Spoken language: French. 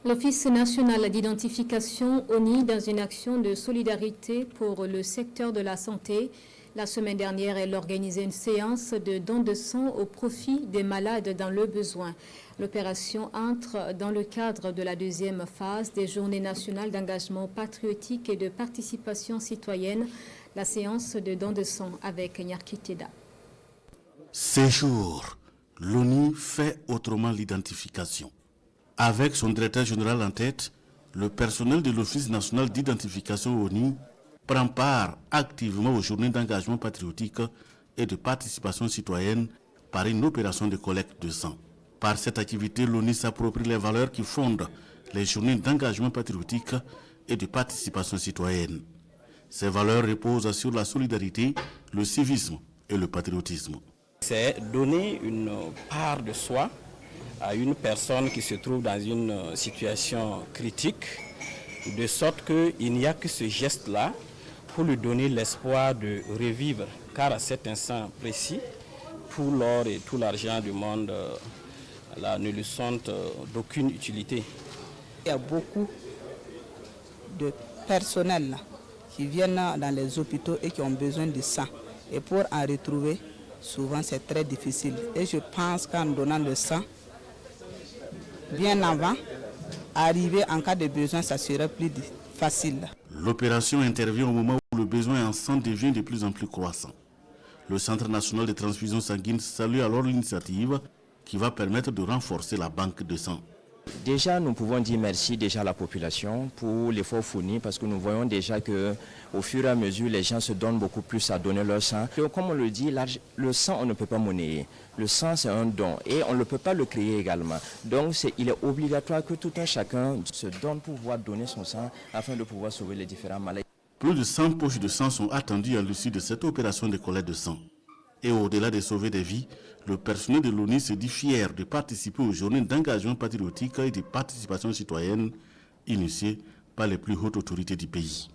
L'Office national d'identification ONI dans une action de solidarité pour le secteur de la santé. La semaine dernière, elle organisait une séance de don de sang au profit des malades dans le besoin. L'opération entre dans le cadre de la deuxième phase des Journées nationales d'engagement patriotique et de participation citoyenne, la séance de don de sang avec Nyarki Teda. Ces jours, l'ONI fait autrement l'identification. Avec son directeur général en tête, le personnel de l'Office national d'identification ONI prend part activement aux journées d'engagement patriotique et de participation citoyenne par une opération de collecte de sang. Par cette activité, l'ONI s'approprie les valeurs qui fondent les journées d'engagement patriotique et de participation citoyenne. Ces valeurs reposent sur la solidarité, le civisme et le patriotisme. C'est donner une part de soi à une personne qui se trouve dans une situation critique, de sorte qu'il n'y a que ce geste-là pour lui donner l'espoir de revivre, car à cet instant précis, tout l'or et tout l'argent du monde ne lui sont d'aucune utilité. Il y a beaucoup de personnel qui viennent dans les hôpitaux et qui ont besoin de sang. Et pour en retrouver, souvent c'est très difficile. Et je pense qu'en donnant le sang, bien avant, arriver en cas de besoin, ça serait plus facile. L'opération intervient au moment où le besoin en sang devient de plus en plus croissant. Le Centre national de transfusion sanguine salue alors l'initiative qui va permettre de renforcer la banque de sang. Déjà, nous pouvons dire merci déjà à la population pour l'effort fourni parce que nous voyons déjà qu'au fur et à mesure, les gens se donnent beaucoup plus à donner leur sang. Et comme on le dit, le sang, on ne peut pas monnayer. Le sang, c'est un don et on ne peut pas le créer également. Donc, il est obligatoire que tout un chacun se donne pour pouvoir donner son sang afin de pouvoir sauver les différents malades. Plus de 100 poches de sang sont attendues à l'issue de cette opération de collecte de sang. Et au-delà de sauver des vies, le personnel de l'ONI se dit fier de participer aux journées d'engagement patriotique et de participation citoyenne initiées par les plus hautes autorités du pays.